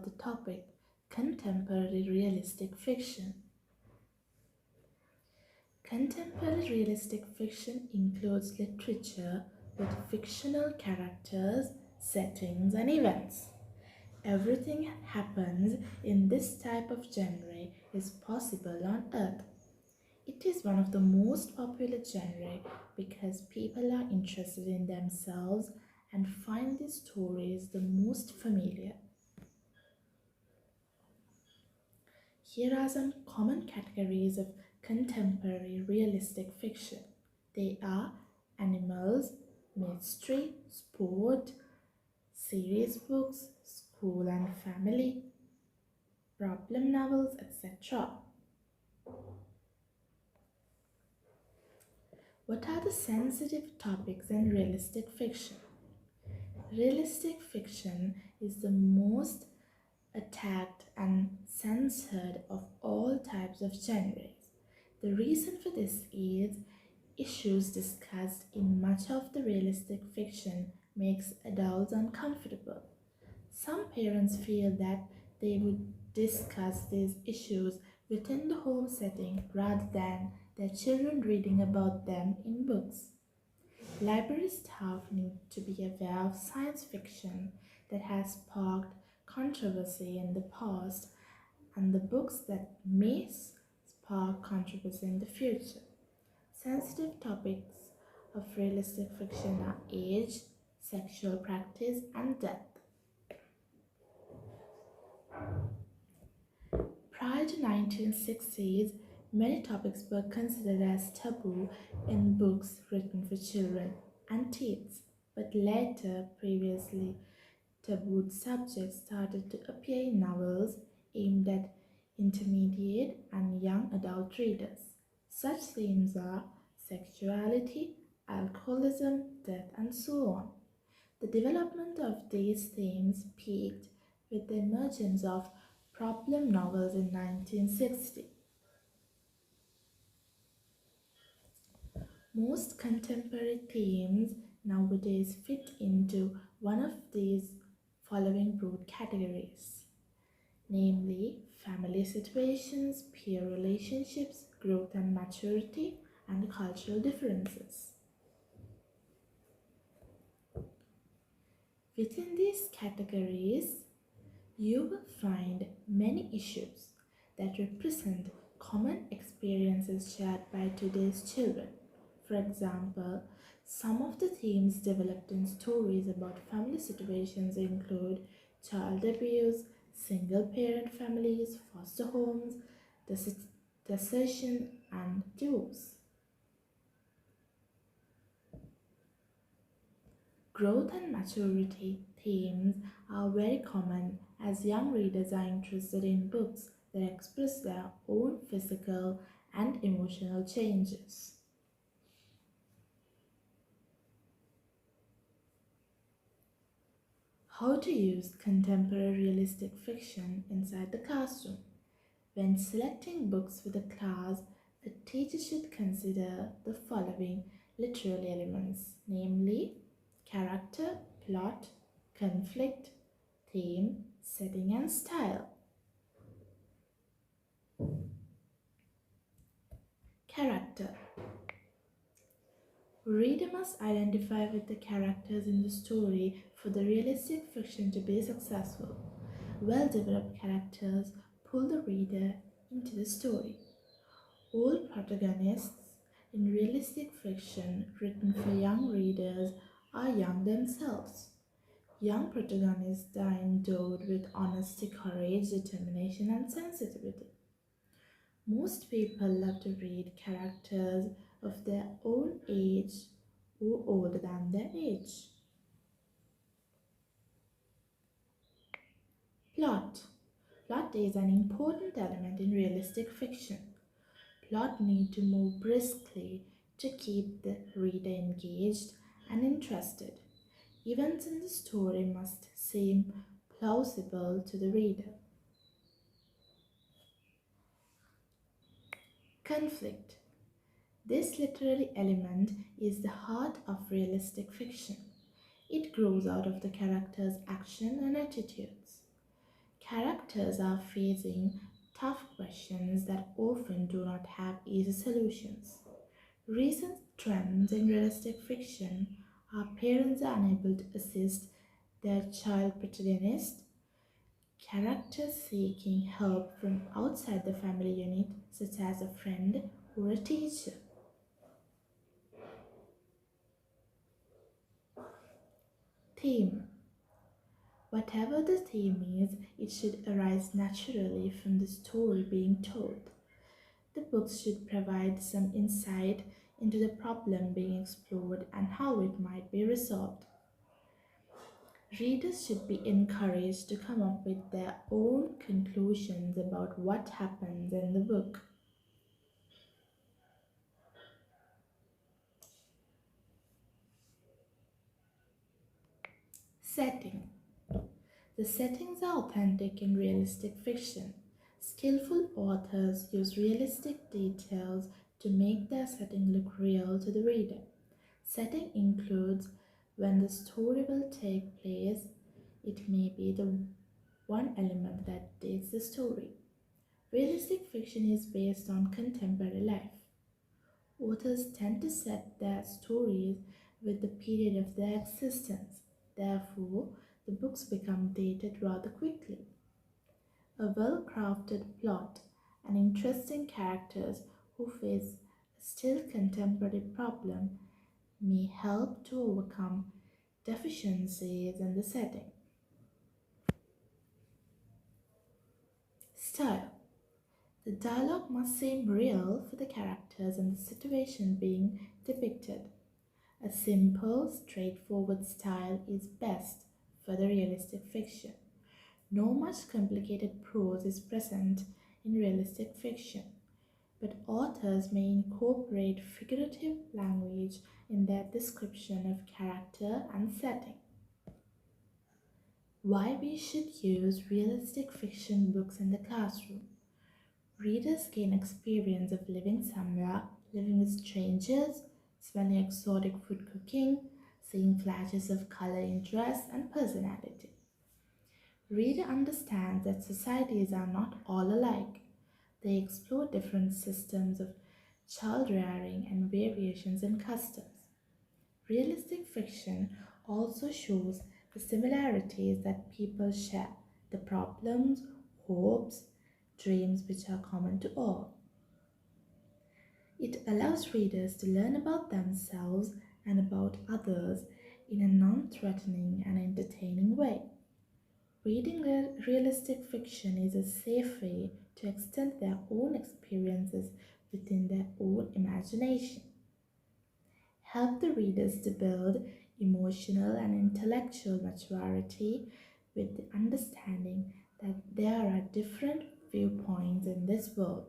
about the topic contemporary realistic fiction. Contemporary realistic fiction includes literature with fictional characters, settings, and events. Everything happens in this type of genre is possible on Earth. It is one of the most popular genre because people are interested in themselves and find these stories the most familiar. Here are some common categories of contemporary realistic fiction. They are animals, mystery, sport, series books, school and family, problem novels, etc. What are the sensitive topics in realistic fiction? Realistic fiction is the most attacked and censored of all types of genres. The reason for this is issues discussed in much of the realistic fiction makes adults uncomfortable. Some parents feel that they would discuss these issues within the home setting rather than their children reading about them in books. Library staff need to be aware of science fiction that has sparked controversy in the past and the books that may spark controversy in the future. Sensitive topics of realistic fiction are age, sexual practice, and death. Prior to 1960s, many topics were considered as taboo in books written for children and teens, but later previously tabooed subjects started to appear in novels aimed at intermediate and young adult readers. Such themes are sexuality, alcoholism, death, and so on. The development of these themes peaked with the emergence of problem novels in 1960. Most contemporary themes nowadays fit into one of these following broad categories, namely family situations, peer relationships, growth and maturity, and cultural differences. Within these categories, you will find many issues that represent common experiences shared by today's children. For example, some of the themes developed in stories about family situations include child abuse, single parent families, foster homes, desertion, and divorce. Growth and maturity themes are very common as young readers are interested in books that express their own physical and emotional changes. How to use contemporary realistic fiction inside the classroom. When selecting books for the class, a teacher should consider the following literary elements, namely character, plot, conflict, theme, setting, and style. Character. Reader must identify with the characters in the story for the realistic fiction to be successful. Well-developed characters pull the reader into the story. All protagonists in realistic fiction written for young readers are young themselves. Young protagonists are endowed with honesty, courage, determination, and sensitivity. Most people love to read characters of their own age or older than their age. Plot. Plot is an important element in realistic fiction. Plot need to move briskly to keep the reader engaged and interested. Events in the story must seem plausible to the reader. Conflict. This literary element is the heart of realistic fiction. It grows out of the character's action and attitudes. Characters are facing tough questions that often do not have easy solutions. Recent trends in realistic fiction are parents are unable to assist their child protagonist, characters seeking help from outside the family unit, such as a friend or a teacher. Theme. Whatever the theme is, it should arise naturally from the story being told. The books should provide some insight into the problem being explored and how it might be resolved. Readers should be encouraged to come up with their own conclusions about what happens in the book. Setting. The settings are authentic in realistic fiction. Skillful authors use realistic details to make their setting look real to the reader. Setting includes when the story will take place. It may be the one element that dates the story. Realistic fiction is based on contemporary life. Authors tend to set their stories with the period of their existence. Therefore, the books become dated rather quickly. A well crafted plot and interesting characters who face a still contemporary problem may help to overcome deficiencies in the setting. Style. The dialogue must seem real for the characters and the situation being depicted. A simple, straightforward style is best for the realistic fiction. No much complicated prose is present in realistic fiction, but authors may incorporate figurative language in their description of character and setting. Why we should use realistic fiction books in the classroom. Readers gain experience of living somewhere, living with strangers, smelling exotic food cooking, seeing flashes of color in dress and personality. Reader understands that societies are not all alike. They explore different systems of child rearing and variations in customs. Realistic fiction also shows the similarities that people share, the problems, hopes, dreams which are common to all. It allows readers to learn about themselves and about others in a non threatening and entertaining way. Reading realistic fiction is a safe way to extend their own experiences within their own imagination. Help the readers to build emotional and intellectual maturity with the understanding that there are different viewpoints in this world.